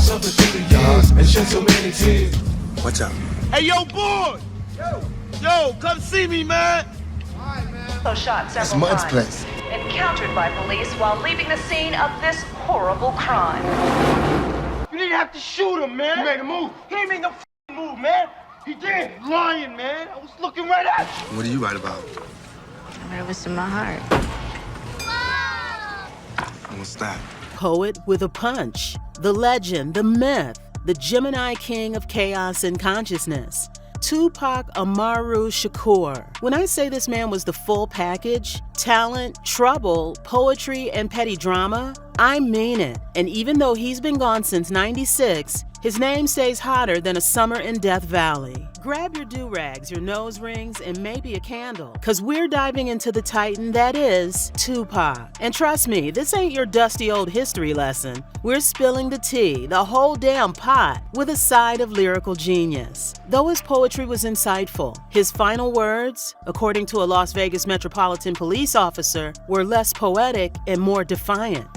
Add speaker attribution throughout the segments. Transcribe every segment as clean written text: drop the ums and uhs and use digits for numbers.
Speaker 1: suffered through the years and shed so many tears.
Speaker 2: What's up?
Speaker 3: Hey, yo, boy! Yo, come see me, man!
Speaker 4: Also shot
Speaker 2: That's
Speaker 4: several
Speaker 2: Mud's
Speaker 4: times.
Speaker 2: place.
Speaker 4: Encountered by police while leaving the scene of this horrible crime.
Speaker 3: You didn't have to shoot him, man! He made a move! He ain't made no f***ing move, man! He did! Lying, man! I was looking right at you!
Speaker 2: What do you write about?
Speaker 5: I wrote what's in my heart.
Speaker 2: And what's that?
Speaker 6: Poet with a punch, the legend, the myth, the Gemini king of chaos and consciousness, TUPAC Amaru Shakur. When I say this man was the full package, talent, trouble, poetry, and petty drama, I mean it. And even though he's been gone since '96, his name stays hotter than a summer in Death Valley. Grab your do-rags, your nose rings, and maybe a candle, cause we're diving into the titan that is TUPAC. And trust me, this ain't your dusty old history lesson. We're spilling the tea, the whole damn pot, with a side of lyrical genius. Though his poetry was insightful, his final words, according to a Las Vegas Metropolitan Police officer, were less poetic and more defiant.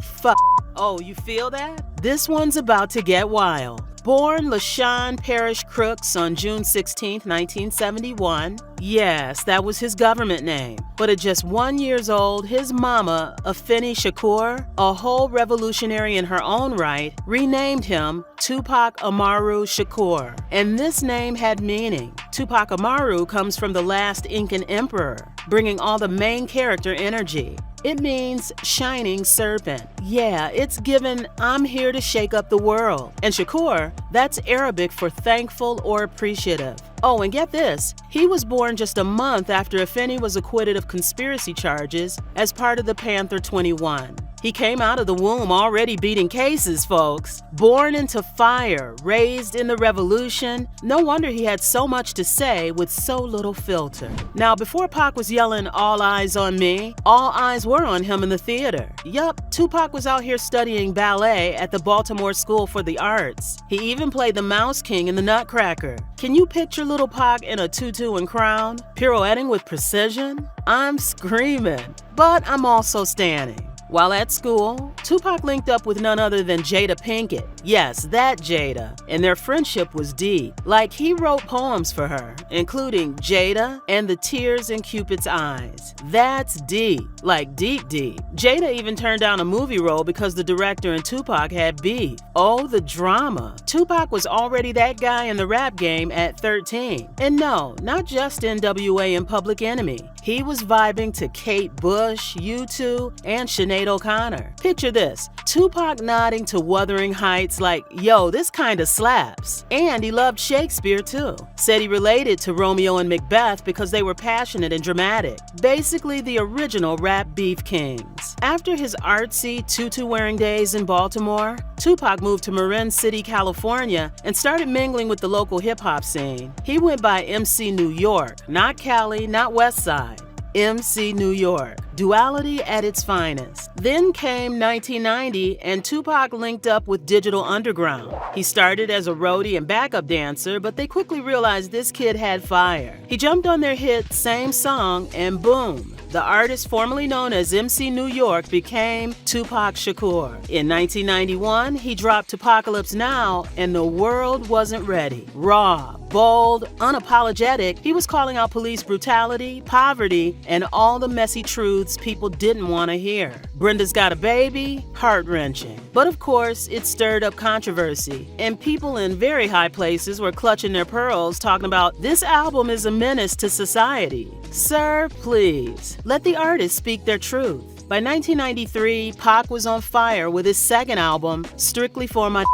Speaker 6: Oh, you feel that? This one's about to get wild. Born LaShawn Parrish Crooks on June 16, 1971. Yes, that was his government name. But at just 1 year old, his mama, Afeni Shakur, a whole revolutionary in her own right, renamed him TUPAC Amaru Shakur. And this name had meaning. TUPAC Amaru comes from the last Incan emperor, bringing all the main character energy. It means shining serpent. Yeah, it's given I'm here to shake up the world. And Shakur, that's Arabic for thankful or appreciative. Oh, and get this, he was born just a month after Afeni was acquitted of conspiracy charges as part of the Panther 21. He came out of the womb already beating cases, folks. Born into fire, raised in the revolution, no wonder he had so much to say with so little filter. Now, before Pac was yelling, "All eyes on me," all eyes were on him in the theater. Yup, TUPAC was out here studying ballet at the Baltimore School for the Arts. He even played the Mouse King in the Nutcracker. Can you picture little Pac in a tutu and crown, pirouetting with precision? I'm screaming, but I'm also standing. While at school, TUPAC linked up with none other than Jada Pinkett. Yes, that Jada. And their friendship was deep. Like, he wrote poems for her, including Jada and the Tears in Cupid's Eyes. That's deep. Like, deep, deep. Jada even turned down a movie role because the director and TUPAC had beef. Oh, the drama. TUPAC was already that guy in the rap game at 13. And no, not just NWA and Public Enemy. He was vibing to Kate Bush, U2, and Sinead O'Connor. Picture this, TUPAC nodding to Wuthering Heights like, yo, this kinda slaps. And he loved Shakespeare too. Said he related to Romeo and Macbeth because they were passionate and dramatic. Basically the original rap beef kings. After his artsy, tutu-wearing days in Baltimore, TUPAC moved to Marin City, California, and started mingling with the local hip-hop scene. He went by MC New York, not Cali, not West Side. MC New York. Duality at its finest. Then came 1990 and TUPAC linked up with Digital Underground. He started as a roadie and backup dancer, but they quickly realized this kid had fire. He jumped on their hit Same Song and boom. The artist formerly known as MC New York became TUPAC Shakur. In 1991, he dropped Apocalypse Now and the world wasn't ready. Raw, bold, unapologetic, he was calling out police brutality, poverty, and all the messy truths people didn't want to hear. Brenda's Got a Baby? Heart-wrenching. But of course, it stirred up controversy, and people in very high places were clutching their pearls talking about this album is a menace to society. Sir, please, let the artists speak their truth. By 1993, Pac was on fire with his second album, Strictly for My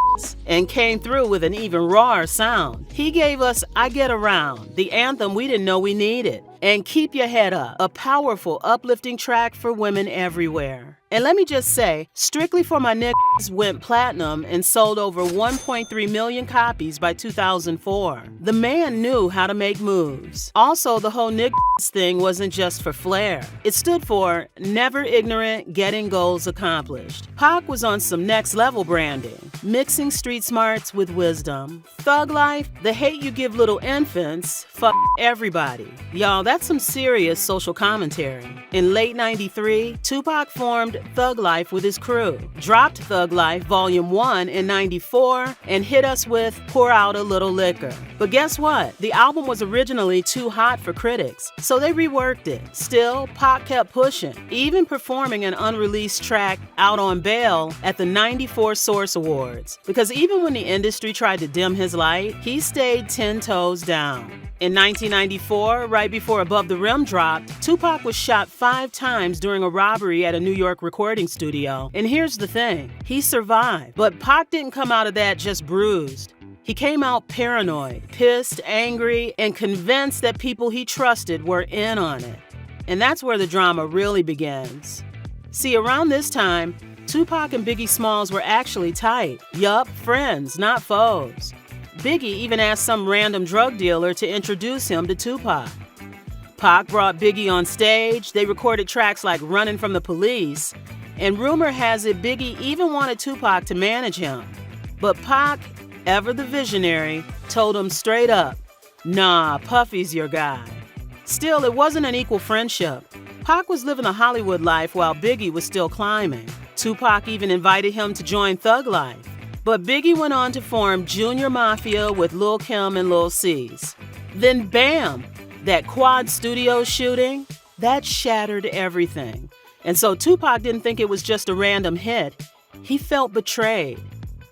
Speaker 6: and came through with an even rawer sound. He gave us I Get Around, the anthem we didn't know we needed, and Keep Your Head Up, a powerful, uplifting track for women everywhere. And let me just say, Strictly for My Niggas went platinum and sold over 1.3 million copies by 2004. The man knew how to make moves. Also, the whole niggas thing wasn't just for flair. It stood for Never Ignorant, Getting Goals Accomplished. Pac was on some next level branding. mixing street smarts with wisdom. Thug life, the hate you give little infants, fuck everybody. Y'all, that's some serious social commentary. In late '93, Tupac formed Thug Life with his crew, dropped Thug Life Volume 1 in '94, and hit us with Pour Out a Little Liquor. But guess what? The album was originally too hot for critics, so they reworked it. Still, Pac kept pushing, even performing an unreleased track Out on Bail at the '94 Source Awards. Because even when the industry tried to dim his light, he stayed 10 toes down. In 1994, right before Above the Rim dropped, Tupac was shot 5 times during a robbery at a New York recording studio. And here's the thing, he survived. But Pac didn't come out of that just bruised. He came out paranoid, pissed, angry, and convinced that people he trusted were in on it. And that's where the drama really begins. See, around this time, Tupac and Biggie Smalls were actually tight. Yup, friends, not foes. Biggie even asked some random drug dealer to introduce him to Tupac. Pac brought Biggie on stage, they recorded tracks like Running from the Police, and rumor has it Biggie even wanted Tupac to manage him. But Pac, ever the visionary, told him straight up, nah, Puffy's your guy. Still, it wasn't an equal friendship. Pac was living a Hollywood life while Biggie was still climbing. Tupac even invited him to join Thug Life. But Biggie went on to form Junior Mafia with Lil' Kim and Lil' Cease. Then bam, that quad studio shooting, that shattered everything. And so Tupac didn't think it was just a random hit. He felt betrayed,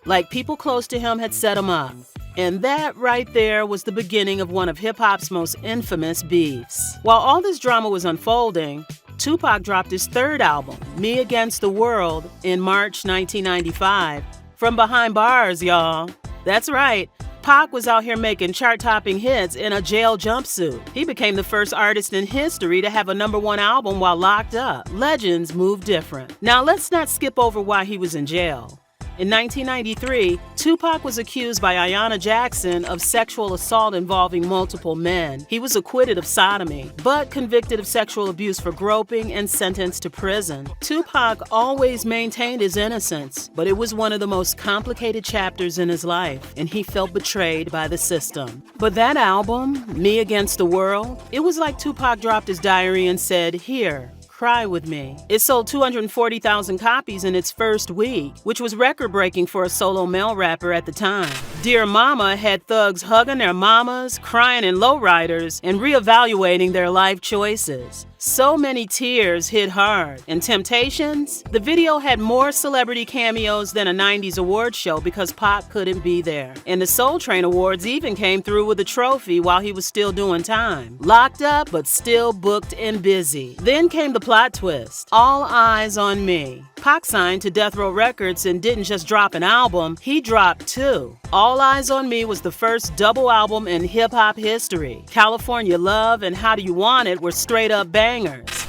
Speaker 6: like people close to him had set him up. And that right there was the beginning of one of hip-hop's most infamous beefs. While all this drama was unfolding, Tupac dropped his third album, Me Against the World, in March 1995. From behind bars, y'all. That's right. Pac was out here making chart-topping hits in a jail jumpsuit. He became the first artist in history to have a #1 album while locked up. Legends move different. Now let's not skip over why he was in jail. In 1993, Tupac was accused by Ayanna Jackson of sexual assault involving multiple men. He was acquitted of sodomy, but convicted of sexual abuse for groping and sentenced to prison. Tupac always maintained his innocence, but it was one of the most complicated chapters in his life, and he felt betrayed by the system. But that album, Me Against the World, it was like Tupac dropped his diary and said, "Here, cry with me." It sold 240,000 copies in its first week, which was record-breaking for a solo male rapper at the time. Dear Mama had thugs hugging their mamas, crying in lowriders, and reevaluating their life choices. So many tears hit hard. And Temptations? The video had more celebrity cameos than a 90s award show because Pac couldn't be there. And the Soul Train Awards even came through with a trophy while he was still doing time. Locked up, but still booked and busy. Then came the plot twist. All Eyes on Me. Pac signed to Death Row Records and didn't just drop an album, he dropped 2. All Eyes on Me was the first double album in hip-hop history. California Love and How Do You Want It were straight-up bangers.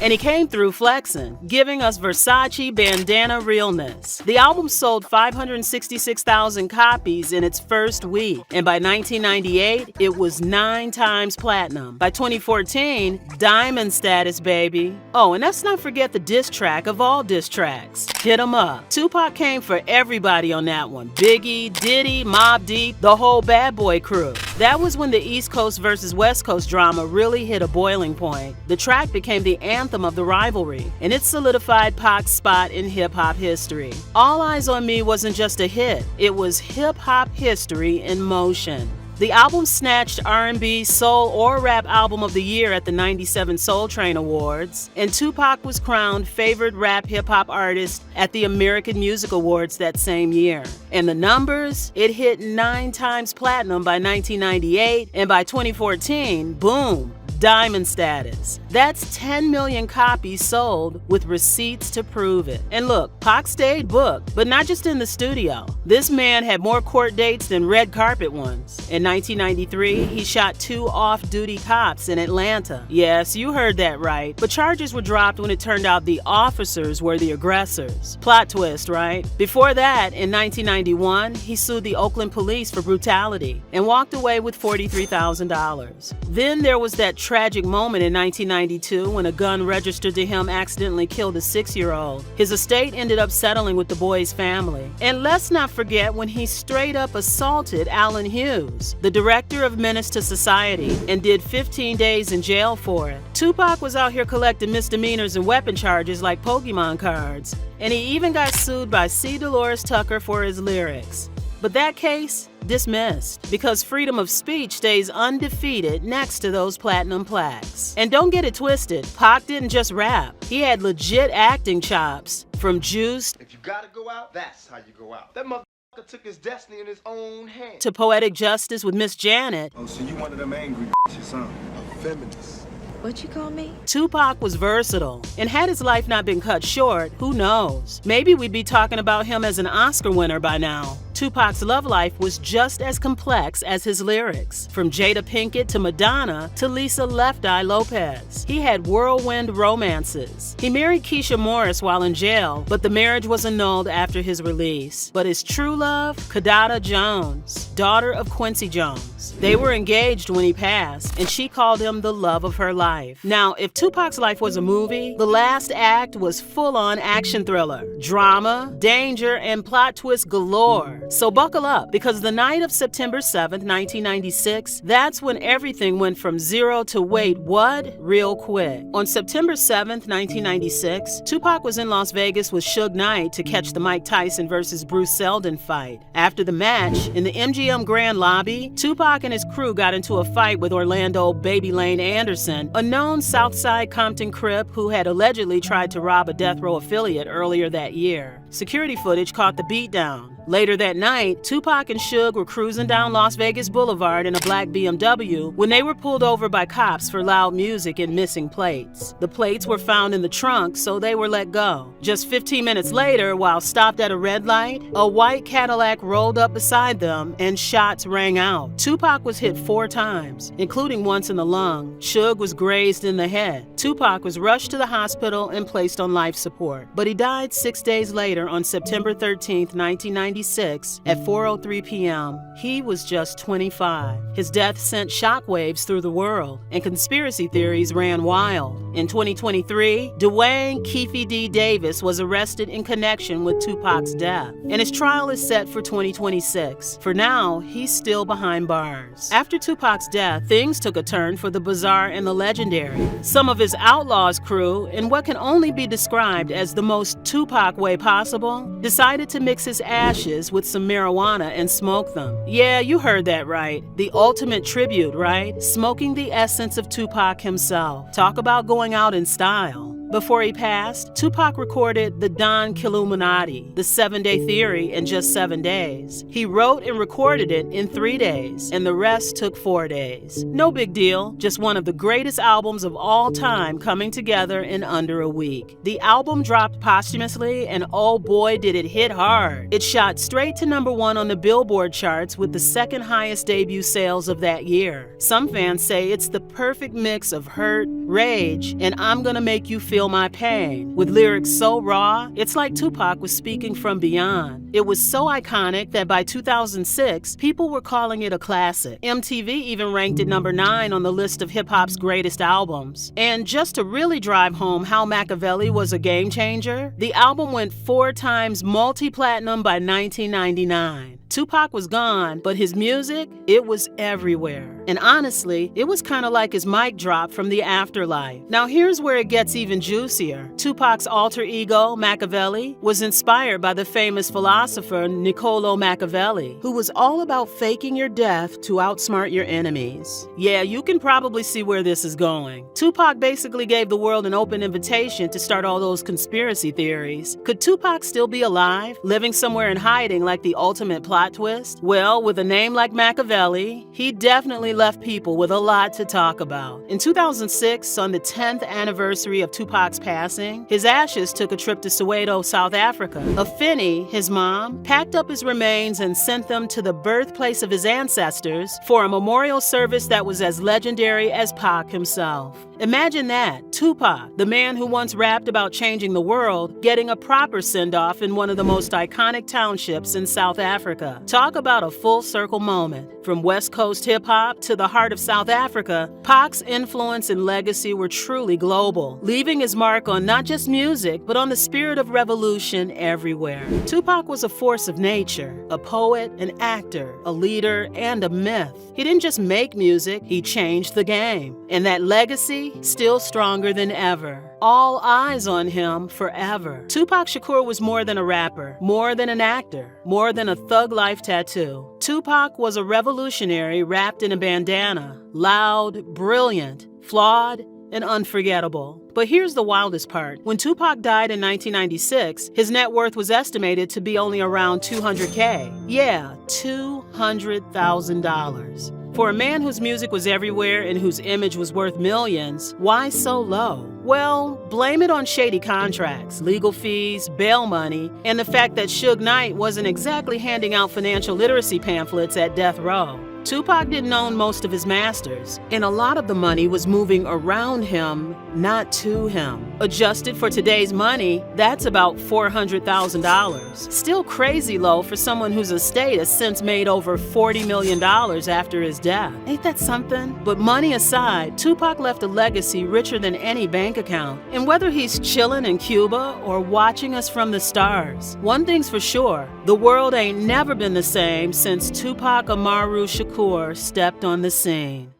Speaker 6: And he came through flexing, giving us Versace bandana realness. The album sold 566,000 copies in its first week, and by 1998, it was 9 times platinum. By 2014, diamond status, baby. Oh, and let's not forget the diss track of all diss tracks, Hit 'Em Up. Tupac came for everybody on that one. Biggie, Diddy, Mobb Deep, the whole Bad Boy crew. That was when the East Coast versus West Coast drama really hit a boiling point. The track became the anthem of the rivalry, and it solidified Pac's spot in hip-hop history. All Eyes on Me wasn't just a hit, it was hip-hop history in motion. The album snatched R&B, soul, or rap album of the year at the '97 Soul Train Awards, and Tupac was crowned favored rap hip-hop artist at the American Music Awards that same year. And the numbers? It hit 9 times platinum by 1998, and by 2014, boom, diamond status. That's 10 million copies sold with receipts to prove it. And look, Pac stayed booked, but not just in the studio. This man had more court dates than red carpet ones. In 1993, he shot 2 off-duty cops in Atlanta. Yes, you heard that right. But charges were dropped when it turned out the officers were the aggressors. Plot twist, right? Before that, in 1991, he sued the Oakland police for brutality and walked away with $43,000. Then there was that tragic moment in 1992 when a gun registered to him accidentally killed a 6-year-old. His estate ended up settling with the boy's family. And let's not forget when he straight up assaulted Allen Hughes, the director of Menace to Society, and did 15 days in jail for it. Tupac was out here collecting misdemeanors and weapon charges like Pokemon cards, and he even got sued by C. Dolores Tucker for his lyrics. But that case, dismissed, because freedom of speech stays undefeated next to those platinum plaques. And don't get it twisted, Pac didn't just rap. He had legit acting chops, from Juice
Speaker 3: If you gotta go out, that's how you go out. That motherfucker took his destiny in his own hands.
Speaker 6: to Poetic Justice with Miss Janet.
Speaker 2: Oh, so you one of them angry son?
Speaker 3: A feminist.
Speaker 5: What you call me?
Speaker 6: Tupac was versatile, and had his life not been cut short, who knows? Maybe we'd be talking about him as an Oscar winner by now. Tupac's love life was just as complex as his lyrics, from Jada Pinkett to Madonna to Lisa Left Eye Lopez. He had whirlwind romances. He married Keisha Morris while in jail, but the marriage was annulled after his release. But his true love, Kadada Jones, daughter of Quincy Jones. They were engaged when he passed, and she called him the love of her life. Now, if Tupac's life was a movie, the last act was full-on action thriller, drama, danger, and plot twist galore. So buckle up, because the night of September 7th, 1996, that's when everything went from zero to wait, what? Real quick. On September 7th, 1996, Tupac was in Las Vegas with Suge Knight to catch the Mike Tyson versus Bruce Seldon fight. After the match, in the MGM Grand Lobby, Tupac and his crew got into a fight with Orlando Baby Lane Anderson, a known Southside Compton Crip who had allegedly tried to rob a death row affiliate earlier that year. Security footage caught the beatdown. Later that night, Tupac and Suge were cruising down Las Vegas Boulevard in a black BMW when they were pulled over by cops for loud music and missing plates. The plates were found in the trunk, so they were let go. Just 15 minutes later, while stopped at a red light, a white Cadillac rolled up beside them and shots rang out. Tupac was hit 4 times, including once in the lung. Suge was grazed in the head. Tupac was rushed to the hospital and placed on life support, but he died 6 days later on September 13, 1996 at 4:03 p.m. He was just 25. His death sent shockwaves through the world, and conspiracy theories ran wild. In 2023, Dwayne Keefe D. Davis was arrested in connection with Tupac's death, and his trial is set for 2026. For now, he's still behind bars. After Tupac's death, things took a turn for the bizarre and the legendary. Some of his Outlaws crew, in what can only be described as the most Tupac way possible, decided to mix his ashes with some marijuana and smoke them. Yeah, you heard that right. The ultimate tribute, right? Smoking the essence of Tupac himself. Talk about going out in style. Before he passed, Tupac recorded the Don Killuminati, the 7-Day Theory, in just 7 days. He wrote and recorded it in 3 days, and the rest took 4 days. No big deal, just one of the greatest albums of all time coming together in under a week. The album dropped posthumously, and oh boy did it hit hard. It shot straight to #1 on the Billboard charts with the 2nd highest debut sales of that year. Some fans say it's the perfect mix of hurt, rage, and I'm gonna make you feel my pain. With lyrics so raw, it's like Tupac was speaking from beyond. It was so iconic that by 2006, people were calling it a classic. MTV even ranked it #9 on the list of hip-hop's greatest albums. And just to really drive home how Machiavelli was a game changer, the album went 4 times multi-platinum by 1999. Tupac was gone, but his music, it was everywhere. And honestly, it was kind of like his mic drop from the afterlife. Now here's where it gets even juicier. Tupac's alter ego, Machiavelli, was inspired by the famous philosopher Niccolo Machiavelli, who was all about faking your death to outsmart your enemies. Yeah, you can probably see where this is going. Tupac basically gave the world an open invitation to start all those conspiracy theories. Could Tupac still be alive, living somewhere in hiding like the ultimate plot plot twist? Well, with a name like Machiavelli, he definitely left people with a lot to talk about. In 2006, on the 10th anniversary of Tupac's passing, his ashes took a trip to Soweto, South Africa. Afeni, his mom, packed up his remains and sent them to the birthplace of his ancestors for a memorial service that was as legendary as Pac himself. Imagine that, Tupac, the man who once rapped about changing the world, getting a proper send-off in one of the most iconic townships in South Africa. Talk about a full-circle moment. From West Coast hip-hop to the heart of South Africa, Pac's influence and legacy were truly global, leaving his mark on not just music, but on the spirit of revolution everywhere. Tupac was a force of nature, a poet, an actor, a leader, and a myth. He didn't just make music, he changed the game. And that legacy, still stronger than ever. All eyes on him forever. Tupac Shakur was more than a rapper, more than an actor, more than a thug life tattoo. Tupac was a revolutionary wrapped in a bandana, loud, brilliant, flawed, and unforgettable. But here's the wildest part. When Tupac died in 1996, his net worth was estimated to be only around $200K. Yeah, $200,000. For a man whose music was everywhere and whose image was worth millions, why so low? Well, blame it on shady contracts, legal fees, bail money, and the fact that Suge Knight wasn't exactly handing out financial literacy pamphlets at death row. Tupac didn't own most of his masters, and a lot of the money was moving around him, not to him. Adjusted for today's money, that's about $400,000. Still crazy low for someone whose estate has since made over $40 million after his death. Ain't that something? But money aside, Tupac left a legacy richer than any bank account. And whether he's chilling in Cuba or watching us from the stars, one thing's for sure, the world ain't never been the same since Tupac Amaru Shakur stepped on the scene.